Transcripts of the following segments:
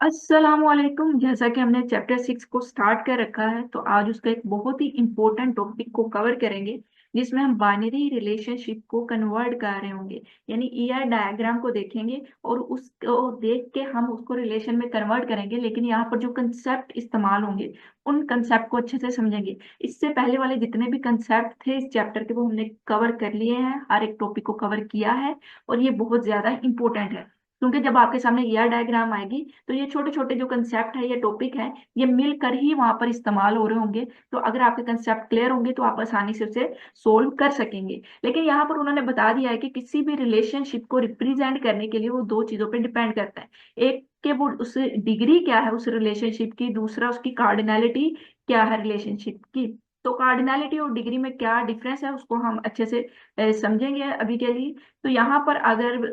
अस्सलामुअलैकुम। जैसा कि हमने चैप्टर 6 को स्टार्ट कर रखा है, तो आज उसका एक बहुत ही इम्पोर्टेंट टॉपिक को कवर करेंगे, जिसमें हम बाइनरी रिलेशनशिप को कन्वर्ट कर रहे होंगे। यानी ईआर डायग्राम को देखेंगे और उसको देख के हम उसको रिलेशन में कन्वर्ट करेंगे, लेकिन यहाँ पर जो कंसेप्ट इस्तेमाल होंगे उन कंसेप्ट को अच्छे से समझेंगे। इससे पहले वाले जितने भी कंसेप्ट थे इस चैप्टर के, वो हमने कवर कर लिए हैं, हर एक टॉपिक को कवर किया है। और ये बहुत ज्यादा इंपॉर्टेंट है, क्योंकि जब आपके सामने ईआर डायग्राम आएगी तो ये छोटे छोटे जो कंसेप्ट है, ये टॉपिक है, ये मिलकर ही वहां पर इस्तेमाल हो रहे होंगे। तो अगर आपके कंसेप्ट क्लियर होंगे तो आप आसानी से उसे सोल्व कर सकेंगे। लेकिन यहाँ पर उन्होंने बता दिया है कि किसी भी रिलेशनशिप को रिप्रेजेंट करने के लिए वो दो चीजों पर डिपेंड करता है। एक के वो उस डिग्री क्या है उस रिलेशनशिप की, दूसरा उसकी कार्डिनैलिटी क्या है रिलेशनशिप की। तो कार्डिनैलिटी और डिग्री में क्या डिफरेंस है उसको हम अच्छे से समझेंगे अभी के लिए। तो यहाँ पर अगर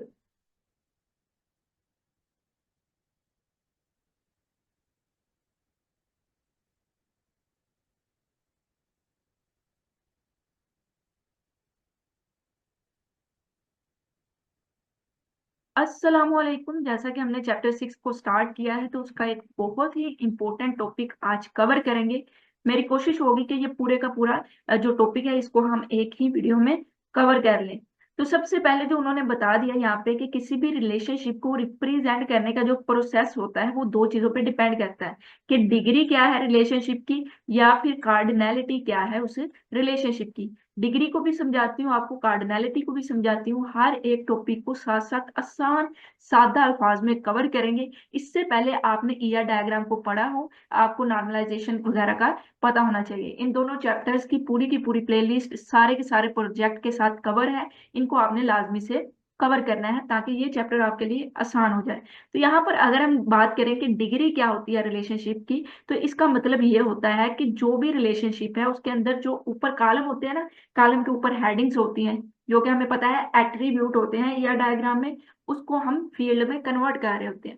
अस्सलामुअलैकुम। जैसा कि हमने चैप्टर 6 को स्टार्ट किया है, तो उसका एक बहुत ही इंपॉर्टेंट टॉपिक आज कवर करेंगे। मेरी कोशिश होगी कि ये पूरे का पूरा जो टॉपिक है इसको हम एक ही वीडियो में कवर कर लें। तो सबसे पहले जो उन्होंने बता दिया यहाँ पे कि किसी भी रिलेशनशिप को रिप्रेजेंट करने का जो प्रोसेस होता है वो दो चीजों पे डिपेंड करता है, कि डिग्री क्या है रिलेशनशिप की या फिर कार्डिनैलिटी क्या है उस रिलेशनशिप की। डिग्री को भी समझाती हूँ आपको, कार्डिनैलिटी को भी समझाती हूँ। हर एक टॉपिक को साथ साथ आसान सादा अल्फाज में कवर करेंगे। इससे पहले आपने ईआर डायग्राम को पढ़ा हो, आपको नॉर्मलाइजेशन वगैरह का पता होना चाहिए। इन दोनों चैप्टर्स की पूरी प्लेलिस्ट सारे के सारे प्रोजेक्ट के साथ कवर है। इनको आपने लाजमी से कवर करना है ताकि ये चैप्टर आपके लिए आसान हो जाए। तो यहाँ पर अगर हम बात करें कि डिग्री क्या होती है रिलेशनशिप की, तो इसका मतलब ये होता है कि जो भी रिलेशनशिप है उसके अंदर जो ऊपर कॉलम होते हैं ना, कॉलम के ऊपर हेडिंग्स होती हैं, जो कि हमें पता है एट्रीब्यूट होते हैं या डायग्राम में, उसको हम फील्ड में कन्वर्ट कर रहे होते हैं।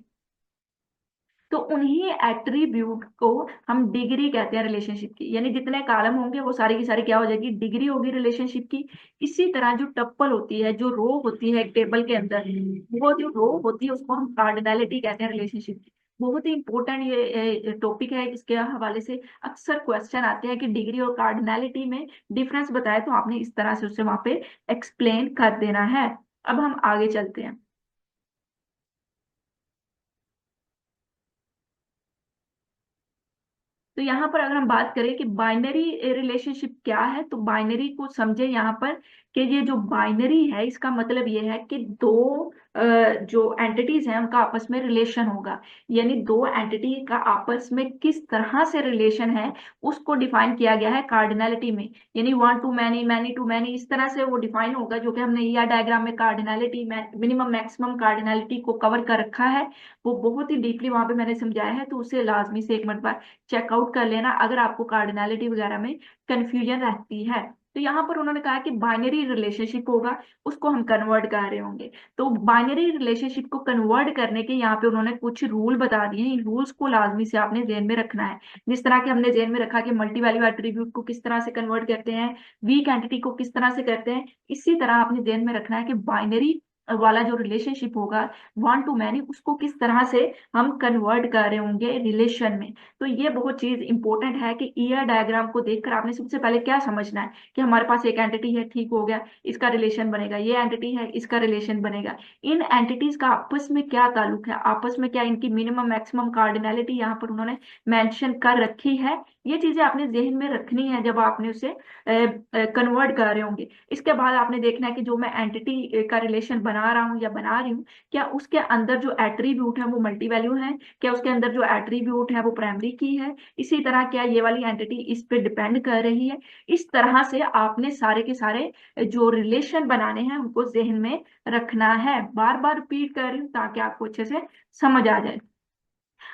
तो उन्हीं एट्रीब्यूट को हम डिग्री कहते हैं रिलेशनशिप की। यानी जितने कॉलम होंगे वो सारी की सारी क्या हो जाएगी, डिग्री होगी रिलेशनशिप की। इसी तरह जो टप्पल होती है, जो रो होती है एक टेबल के अंदर, वो जो रो होती है उसको हम कार्डिनैलिटी कहते हैं रिलेशनशिप की। बहुत ही इंपॉर्टेंट ये टॉपिक है। इसके हवाले से अक्सर क्वेश्चन आते हैं कि डिग्री और कार्डिनैलिटी में डिफरेंस बताए, तो आपने इस तरह से उससे वहां पे एक्सप्लेन कर देना है। अब हम आगे चलते हैं। तो यहाँ पर अगर हम बात करें कि बाइनरी रिलेशनशिप क्या है, तो बाइनरी को समझे यहाँ पर कि ये जो बाइनरी है इसका मतलब ये है कि दो जो एंटिटीज हैं उनका आपस में रिलेशन होगा। यानी दो एंटिटी का आपस में किस तरह से रिलेशन है उसको डिफाइन किया गया है कार्डिनैलिटी में। यानी one to many, many to many, इस तरह से वो डिफाइन होगा, जो कि हमने ईआर डायग्राम में कार्डिनैलिटी, मिनिमम मैक्सिमम कार्डिनैलिटी को कवर कर रखा है। वो बहुत ही डीपली वहां पे मैंने समझाया है, तो उसे लाजमी से एक मरतबा चेकआउट कर लेना अगर आपको कार्डिनैलिटी वगैरह में कंफ्यूजन रहती है। तो यहाँ पर उन्होंने कहा कि बाइनरी रिलेशनशिप होगा, उसको हम कन्वर्ट कर रहे होंगे। तो बाइनरी रिलेशनशिप को कन्वर्ट करने के यहाँ पे उन्होंने कुछ रूल बता दिए हैं। इन रूल्स को लाजमी से आपने ध्यान में रखना है। जिस तरह के हमने ध्यान में रखा कि मल्टी वैल्यू एट्रीब्यूट को किस तरह से कन्वर्ट करते हैं, वीक एंटिटी को किस तरह से करते हैं, इसी तरह आपने ध्यान में रखना है कि बाइनरी वाला जो रिलेशनशिप होगा, वन टू मैनी, उसको किस तरह से हम कन्वर्ट कर रहे होंगे रिलेशन में। तो ये बहुत चीज इंपॉर्टेंट है कि ईआर डायग्राम को देखकर आपने सबसे पहले क्या समझना है कि हमारे पास एक एंटिटी है, ठीक हो गया, इसका रिलेशन बनेगा, ये एंटिटी है, इसका रिलेशन बनेगा। इन एंटिटीज का आपस में क्या ताल्लुक है, आपस में क्या इनकी मिनिमम मैक्सिमम कार्डिनैलिटी यहाँ पर उन्होंने मेंशन कर रखी है। ये चीजें आपने जहन में रखनी है जब आपने उसे कन्वर्ट कर रहे होंगे। इसके बाद आपने देखना है कि जो मैं एंटिटी का रिलेशन बना रहा हूँ या बना रही हूँ, क्या उसके अंदर जो एट्रीब्यूट है वो मल्टी वैल्यू है, क्या उसके अंदर जो एट्रीब्यूट है वो प्राइमरी की है, इसी तरह क्या ये वाली एंटिटी इस पे डिपेंड कर रही है। इस तरह से आपने सारे के सारे जो रिलेशन बनाने हैं उनको जहन में रखना है। बार बार रिपीट कर रही हूँ ताकि आपको अच्छे से समझ आ जाए।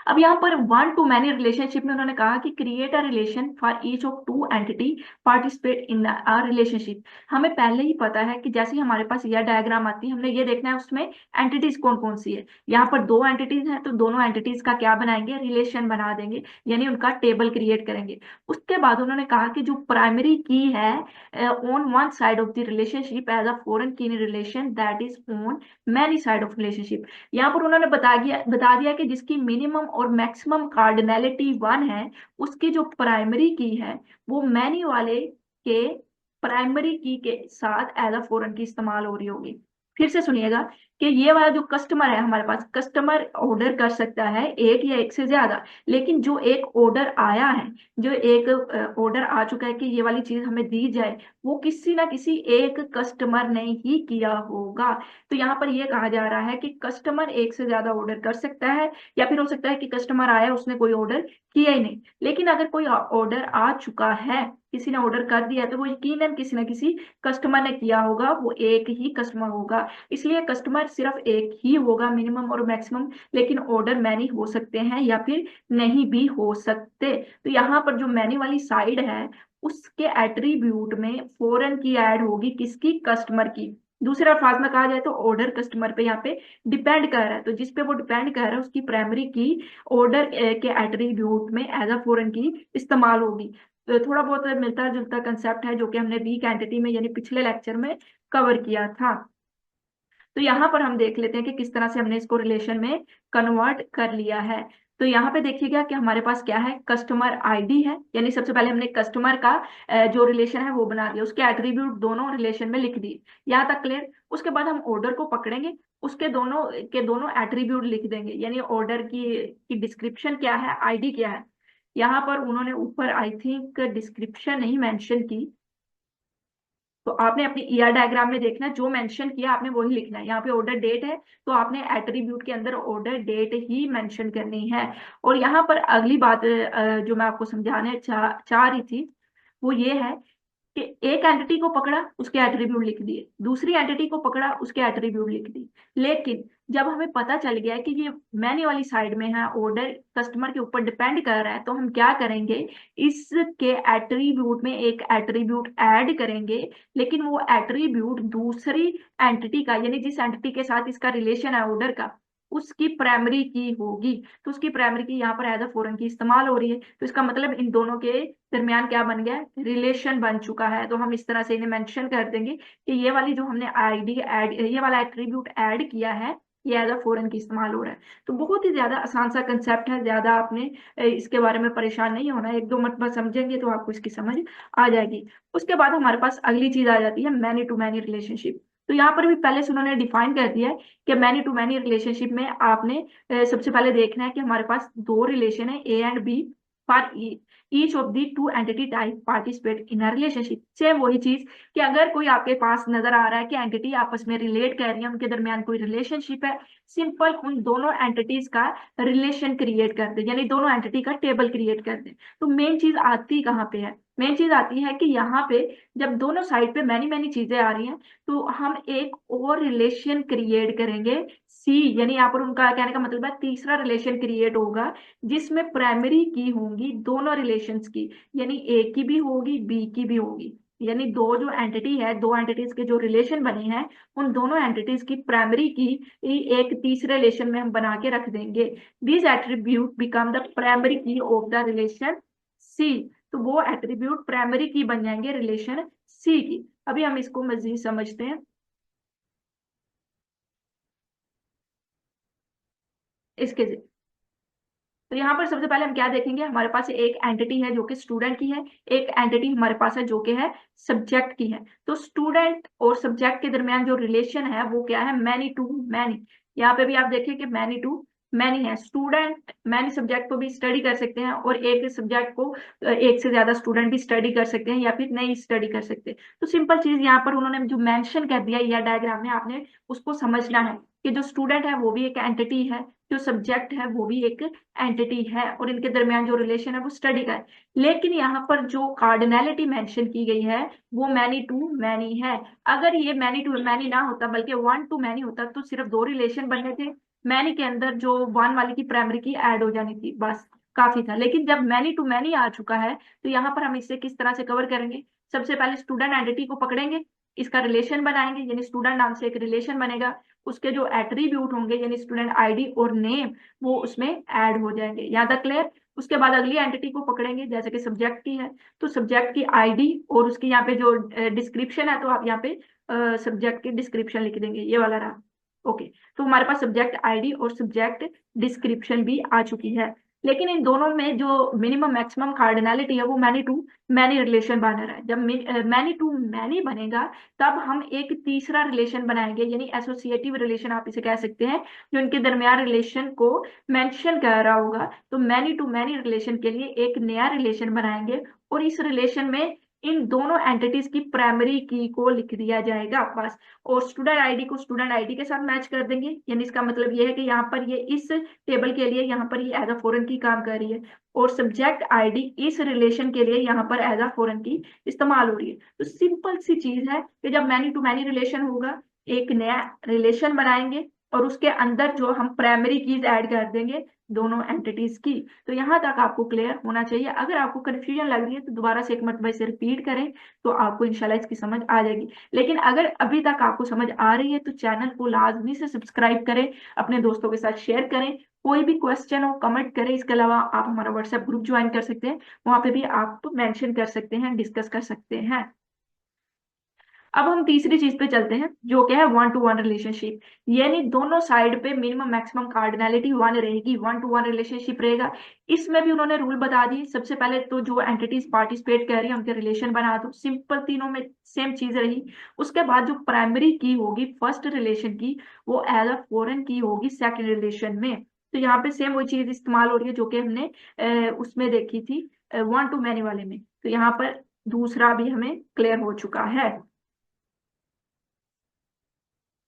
अब यहाँ पर वन टू मैनी रिलेशनशिप में उन्होंने कहा कि create a relation for each of to entity participate in a relationship. हमें पहले ही पता है कि जैसे ही हमारे पास यह डायग्राम आती है, हमने ये देखना है उसमें एंटिटीज कौन कौन सी है। यहाँ पर दो एंटिटीज हैं, तो दोनों एंटिटीज का क्या बनाएंगे, रिलेशन बना देंगे, यानी उनका टेबल क्रिएट करेंगे। उसके बाद उन्होंने कहा कि जो प्राइमरी की है on one side of the relationship as a foreign की relation that is on many side of relationship. यहाँ पर उन्होंने बता दिया कि जिसकी मिनिमम मिनिमम और मैक्सिमम कार्डिनैलिटी 1 है, उसकी जो प्राइमरी की है वो मैनी वाले के प्राइमरी की के साथ एज अ फॉरेन की इस्तेमाल हो रही होगी। फिर से सुनिएगा कि ये वाला जो कस्टमर है हमारे पास, कस्टमर ऑर्डर कर सकता है एक या एक से ज्यादा, लेकिन जो एक ऑर्डर आया है, जो एक ऑर्डर आ चुका है कि ये वाली चीज हमें दी जाए, वो किसी ना किसी एक कस्टमर ने ही किया होगा। तो यहाँ पर ये कहा जा रहा है कि कस्टमर एक से ज्यादा ऑर्डर कर सकता है, या फिर हो सकता है कि कस्टमर आया उसने कोई ऑर्डर किया ही नहीं, लेकिन अगर कोई ऑर्डर आ चुका है, किसी ने ऑर्डर कर दिया है, तो वो यकीनन किसी ना किसी कस्टमर ने किया होगा, वो एक ही कस्टमर होगा। इसलिए कस्टमर सिर्फ एक ही होगा मिनिमम और मैक्सिमम, लेकिन ऑर्डर मैनी हो सकते हैं या फिर नहीं भी हो सकते। तो यहाँ पर जो मैनी वाली साइड है उसके एट्रीब्यूट में फॉरेन की ऐड होगी, किसकी, कस्टमर की। दूसरे अल्फाज में कहा जाए तो ऑर्डर कस्टमर पे यहाँ पे डिपेंड कर रहा है, तो जिस पे वो डिपेंड कर रहा है उसकी प्राइमरी की ऑर्डर के एट्रीब्यूट में एज अ फॉरेन की इस्तेमाल होगी। तो थोड़ा बहुत मिलता जुलता कंसेप्ट है जो कि हमने वीक एंटिटी में यानी पिछले लेक्चर में कवर किया था। तो यहाँ पर हम देख लेते हैं कि किस तरह से हमने इसको रिलेशन में कन्वर्ट कर लिया है। तो यहाँ पे देखिएगा कि हमारे पास क्या है, कस्टमर आईडी है, यानी सबसे पहले हमने कस्टमर का जो रिलेशन है वो बना दिया, उसके एट्रीब्यूट दोनों रिलेशन में लिख दिए। यहाँ तक क्लियर। उसके बाद हम ऑर्डर को पकड़ेंगे, उसके दोनों एट्रीब्यूट लिख देंगे, यानी ऑर्डर की डिस्क्रिप्शन क्या है, आईडी क्या है। यहाँ पर उन्होंने ऊपर आई थिंक डिस्क्रिप्शन नहीं मेंशन की, तो आपने अपनी ईआर डायग्राम में देखना है, जो मेंशन किया आपने वही लिखना है। यहाँ पे ऑर्डर डेट है तो आपने एट्रीब्यूट के अंदर ऑर्डर डेट ही मेंशन करनी है। और यहाँ पर अगली बात जो मैं आपको समझाने चाह रही थी वो ये है कि एक एंटिटी को पकड़ा उसके एट्रीब्यूट लिख दिए, दूसरी एंटिटी को पकड़ा उसके एट्रीब्यूट लिख दिए, लेकिन जब हमें पता चल गया है कि ये मैन्यू वाली साइड में है, ऑर्डर कस्टमर के ऊपर डिपेंड कर रहा है, तो हम क्या करेंगे, इसके एट्रीब्यूट में एक एट्रीब्यूट ऐड करेंगे, लेकिन वो एट्रीब्यूट दूसरी एंटिटी का, यानी जिस एंटिटी के साथ इसका रिलेशन है ऑर्डर का, उसकी प्राइमरी की होगी। तो उसकी प्राइमरी की यहाँ पर एज अ फॉरेन की इस्तेमाल हो रही है, तो इसका मतलब इन दोनों के दरमियान क्या बन गया, रिलेशन बन चुका है। तो हम इस तरह से इन्हें मेंशन कर देंगे कि ये वाली जो हमने आईडी ऐड, ये वाला एट्रीब्यूट ऐड किया है, ये एज अ फॉरेन की इस्तेमाल हो रहा है। तो बहुत ही ज्यादा आसान सा कंसेप्ट है, ज्यादा आपने इसके बारे में परेशान नहीं होना है, एक दो मरतबा समझेंगे तो आपको इसकी समझ आ जाएगी। उसके बाद हमारे पास अगली चीज आ जाती है मैनी टू मैनी रिलेशनशिप। तो यहाँ पर भी पहले से उन्होंने डिफाइन कर दिया है कि मैनी टू मैनी रिलेशनशिप में आपने सबसे पहले देखना है कि हमारे पास दो रिलेशन है A and B, for each of the two entity type participate in a relationship. Same वही चीज कि अगर कोई आपके पास नजर आ रहा है कि एंटिटी आपस में रिलेट कर रही है, उनके दरमियान कोई रिलेशनशिप है, सिंपल उन दोनों एंटिटीज का रिलेशन क्रिएट कर दे, यानी दोनों एंटिटी का टेबल क्रिएट कर दे। तो मेन चीज आती कहाँ पे है, मेन चीज आती है कि यहाँ पे जब दोनों साइड पे मैनी मैनी चीजें आ रही हैं, तो हम एक और रिलेशन क्रिएट करेंगे सी, यानी यहाँ पर उनका कहने का मतलब है तीसरा रिलेशन क्रिएट होगा जिसमें प्राइमरी की होंगी दोनों रिलेशंस की, यानी ए की भी होगी बी की भी होगी, यानी दो जो एंटिटी है, दो एंटिटीज के जो रिलेशन बने हैं, उन दोनों एंटिटीज की प्राइमरी की एक तीसरे रिलेशन में हम बना के रख देंगे। This attribute become the primary की ऑफ द रिलेशन सी। तो वो एट्रीब्यूट प्राइमरी की बन जाएंगे रिलेशन सी की। अभी हम इसको मजीद समझते हैं इसके। तो यहाँ पर सबसे पहले हम क्या देखेंगे, हमारे पास एक एंटिटी है जो कि स्टूडेंट की है, एक एंटिटी हमारे पास है जो कि है सब्जेक्ट की है। तो स्टूडेंट और सब्जेक्ट के दरमियान जो रिलेशन है वो क्या है, मैनी टू मैनी। यहाँ पे भी आप देखिए कि मैनी टू मैनी है, स्टूडेंट मैनी सब्जेक्ट को भी स्टडी कर सकते हैं, और एक सब्जेक्ट को एक से ज्यादा स्टूडेंट भी स्टडी कर सकते हैं या फिर नहीं स्टडी कर सकते। तो सिंपल चीज यहाँ पर उन्होंने जो मेंशन कर दिया या डायग्राम में, आपने उसको समझना है कि जो स्टूडेंट है वो भी एक एंटिटी है, जो सब्जेक्ट है वो भी एक एंटिटी है, और इनके दरमियान जो रिलेशन है वो स्टडी का है। लेकिन यहाँ पर जो कार्डिनैलिटी मेंशन की गई है वो मैनी टू मैनी है। अगर ये मैनी टू मैनी ना होता बल्कि वन टू मैनी होता तो सिर्फ दो रिलेशन बनने थे, मैनी के अंदर जो वन वाली की प्राइमरी की ऐड हो जानी थी, बस काफी था। लेकिन जब मैनी टू मैनी आ चुका है तो यहाँ पर हम इसे किस तरह से कवर करेंगे, सबसे पहले स्टूडेंट एंटिटी को पकड़ेंगे, इसका रिलेशन बनाएंगे, यानी स्टूडेंट नाम से एक रिलेशन बनेगा, उसके जो एट्रीब्यूट होंगे यानी स्टूडेंट आईडी और नेम वो उसमें ऐड हो जाएंगे। यहाँ तक क्लियर। उसके बाद अगली एंटिटी को पकड़ेंगे जैसे कि सब्जेक्ट की है, तो सब्जेक्ट की आईडी और उसकी यहाँ पे जो डिस्क्रिप्शन है, तो आप यहाँ पे सब्जेक्ट की डिस्क्रिप्शन लिख देंगे, ये वाला रहा। ओके, तो हमारे पास सब्जेक्ट आईडी और सब्जेक्ट डिस्क्रिप्शन भी आ चुकी है। लेकिन इन दोनों में जो मिनिमम मैक्सिमम कार्डिनलिटी है वो मैनी टू मैनी रिलेशन बन रहा है। जब मैनी टू मैनी बनेगा तब हम एक तीसरा रिलेशन बनाएंगे, यानी एसोसिएटिव रिलेशन आप इसे कह सकते हैं, जो इनके दरमियान रिलेशन को मेंशन कर रहा होगा। तो मैनी टू मैनी रिलेशन के लिए एक नया रिलेशन बनाएंगे और इस रिलेशन में इन दोनों एंटिटीज की प्राइमरी की को लिख दिया जाएगा बस। और स्टूडेंट आईडी को स्टूडेंट आईडी के साथ मैच कर देंगे, यानी इसका मतलब ये है कि यहाँ पर ये इस टेबल के लिए यहाँ पर ये एज अ फॉरेन की काम कर रही है, और सब्जेक्ट आईडी इस रिलेशन के लिए यहाँ पर एज अ फॉरेन की इस्तेमाल हो रही है। तो सिंपल सी चीज है कि जब मैनी टू मैनी रिलेशन होगा, एक नया रिलेशन बनाएंगे और उसके अंदर जो हम प्राइमरी कीज ऐड कर देंगे दोनों एंटिटीज की। तो यहाँ तक आपको क्लियर होना चाहिए। अगर आपको कंफ्यूजन लग रही है तो दोबारा से एक मरतबा इसे रिपीट करें, तो आपको इंशाल्लाह इसकी समझ आ जाएगी। लेकिन अगर अभी तक आपको समझ आ रही है तो चैनल को लाजमी से सब्सक्राइब करें, अपने दोस्तों के साथ शेयर करें। कोई भी क्वेश्चन हो कमेंट करें। इसके अलावा आप हमारा व्हाट्सएप ग्रुप ज्वाइन कर सकते हैं, वहां पे भी आप मेंशन कर सकते हैं, डिस्कस कर सकते हैं। अब हम तीसरी चीज पे चलते हैं, जो क्या है वन टू वन रिलेशनशिप, यानी दोनों साइड पे मिनिमम मैक्सिमम कार्डिनलिटी वन रहेगी, वन टू वन रिलेशनशिप रहेगा। इसमें भी उन्होंने रूल बता दिए। सबसे पहले तो जो एंटिटीज पार्टिसिपेट कर रही है उनके रिलेशन बना दो, सिंपल, तीनों में सेम चीज रही। उसके बाद जो प्राइमरी की होगी फर्स्ट रिलेशन की, वो एज अ फॉरेन की होगी सेकेंड रिलेशन में। तो यहाँ पे सेम वही चीज इस्तेमाल हो रही है जो कि हमने उसमें देखी थी वन टू मैनी वाले में। तो यहाँ पर दूसरा भी हमें क्लियर हो चुका है।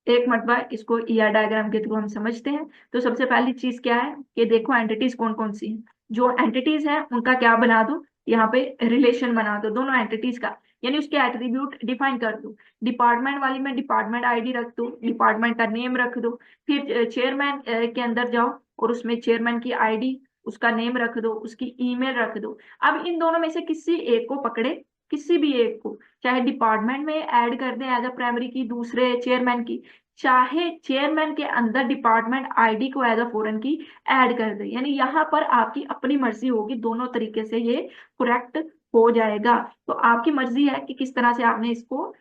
एक मरतबा इसको ईआर डायग्राम के थ्रू हम समझते हैं। तो सबसे पहली चीज क्या है कि देखो एंटिटीज कौन कौन सी हैं। जो एंटिटीज हैं उनका क्या बना दो, यहाँ पे रिलेशन बना दो दोनों एंटिटीज का, यानी उसके एट्रीब्यूट डिफाइन कर दो। डिपार्टमेंट वाली में डिपार्टमेंट आईडी रख दो, डिपार्टमेंट का नेम रख दो। फिर चेयरमैन के अंदर जाओ और उसमें चेयरमैन की आईडी, उसका नेम रख दो, उसकी ईमेल रख दो। अब इन दोनों में से किसी एक को पकड़े, किसी भी एक को, चाहे डिपार्टमेंट में ऐड कर दें एज अ प्राइमरी की दूसरे चेयरमैन की, चाहे चेयरमैन के अंदर डिपार्टमेंट आईडी को एज अ फॉरेन की ऐड कर दे, यानी यहाँ पर आपकी अपनी मर्जी होगी, दोनों तरीके से ये करेक्ट हो जाएगा। तो आपकी मर्जी है कि किस तरह से आपने इसको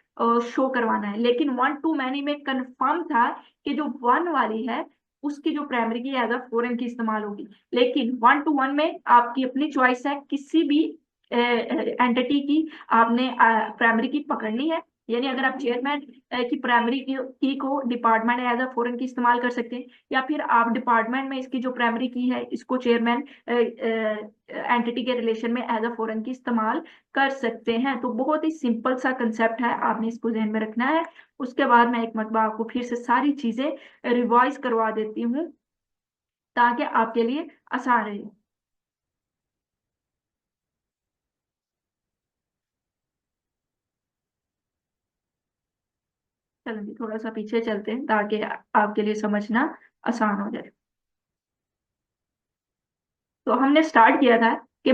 शो करवाना है। लेकिन वन टू मैनी में कंफर्म था कि जो वन वाली है उसकी जो प्राइमरी की एज अ फॉरेन की इस्तेमाल होगी। लेकिन वन टू वन में आपकी अपनी चॉइस है, किसी भी एंटिटी की आपने प्राइमरी की पकड़नी है। यानी अगर आप चेयरमैन की प्राइमरी की को डिपार्टमेंट एज अ फॉरेन की इस्तेमाल कर सकते हैं, या फिर आप डिपार्टमेंट में इसकी जो प्राइमरी की है इसको चेयरमैन एंटिटी के रिलेशन में एज अ फॉरेन की इस्तेमाल कर सकते हैं। तो बहुत ही सिंपल सा कंसेप्ट है, आपने इसको ध्यान में रखना है। उसके बाद मैं एक मरतबा आपको फिर से सारी चीजें रिवाइज करवा देती हूँ ताकि आपके लिए आसान रहे। चलो जी थोड़ा सा पीछे चलते हैं ताकि आपके लिए समझना आसान हो जाए। तो हमने स्टार्ट किया था कि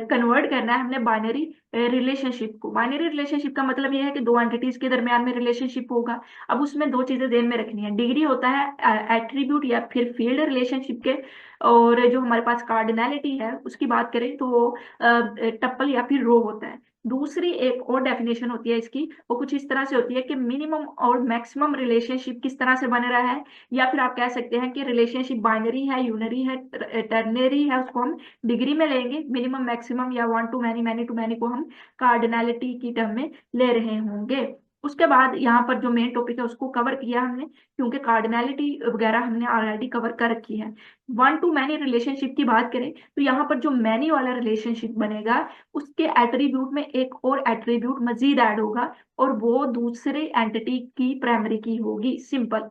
कन्वर्ट करना है हमने बाइनरी रिलेशनशिप को। बाइनरी रिलेशनशिप का मतलब यह है कि दो एंटिटीज के दरमियान में रिलेशनशिप होगा। अब उसमें दो चीजें ध्यान में रखनी है, डिग्री होता है एट्रीब्यूट या फिर फील्ड रिलेशनशिप के, और जो हमारे पास कार्डिनलिटी है उसकी बात करें तो वो टप्पल या फिर रो होता है। दूसरी एक और डेफिनेशन होती है इसकी, वो कुछ इस तरह से होती है कि मिनिमम और मैक्सिमम रिलेशनशिप किस तरह से बन रहा है, या फिर आप कह सकते हैं कि रिलेशनशिप बाइनरी है, यूनरी है, टर्नरी है, उसको हम डिग्री में लेंगे। मिनिमम मैक्सिमम या one to many many to many को हम कार्डिनलिटी की टर्म में ले रहे होंगे। उसके बाद यहाँ पर जो मेन टॉपिक है उसको कवर किया हमने, क्योंकि कार्डिनलिटी वगैरह हमने ऑलरेडी कवर कर रखी है। वन टू मैनी रिलेशनशिप की बात करें तो यहाँ पर जो मैनी वाला रिलेशनशिप बनेगा उसके एट्रीब्यूट में एक और एट्रीब्यूट मजीद ऐड होगा, और वो दूसरे एंटिटी की प्राइमरी की होगी, सिंपल।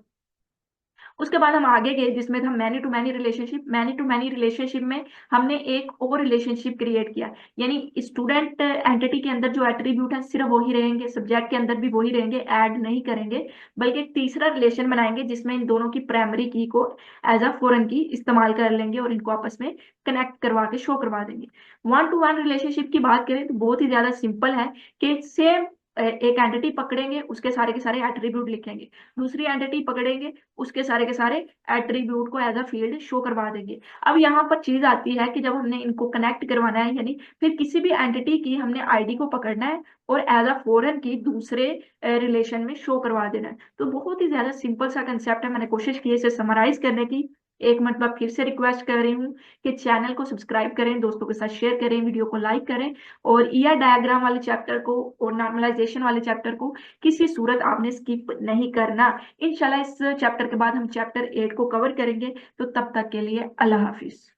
उसके बाद हम आगे गए जिसमें हम मैनी टू मैनी रिलेशनशिप में हमने एक और रिलेशनशिप क्रिएट किया, यानी स्टूडेंट एंटिटी के अंदर जो एट्रीब्यूट है सिर्फ वही रहेंगे, सब्जेक्ट के अंदर भी वही रहेंगे, ऐड नहीं करेंगे, बल्कि एक तीसरा रिलेशन बनाएंगे जिसमें इन दोनों की प्राइमरी की को एज अ फॉरेन की इस्तेमाल कर लेंगे और इनको आपस में कनेक्ट करवा के शो करवा देंगे। वन टू वन रिलेशनशिप की बात करें तो बहुत ही ज्यादा सिंपल है कि सेम एक एंटिटी पकड़ेंगे, उसके सारे के सारे एट्रीब्यूट लिखेंगे, दूसरी एंटिटी पकड़ेंगे, उसके सारे के सारे एट्रीब्यूट को एज अ फील्ड शो करवा देंगे। अब यहाँ पर चीज आती है कि जब हमने इनको कनेक्ट करवाना है, यानी फिर किसी भी एंटिटी की हमने आईडी को पकड़ना है और एज अ फॉरेन की दूसरे रिलेशन में शो करवा देना है। तो बहुत ही ज्यादा सिंपल सा कंसेप्ट है, मैंने कोशिश की है इसे समराइज करने की। एक मतलब फिर से रिक्वेस्ट कर रही हूँ कि चैनल को सब्सक्राइब करें, दोस्तों के साथ शेयर करें, वीडियो को लाइक करें, और ईआर डायग्राम वाले चैप्टर को और नॉर्मलाइजेशन वाले चैप्टर को किसी सूरत आपने स्किप नहीं करना। इंशाल्लाह इस चैप्टर के बाद हम चैप्टर 8 को कवर करेंगे। तो तब तक के लिए अल्लाह हाफिज।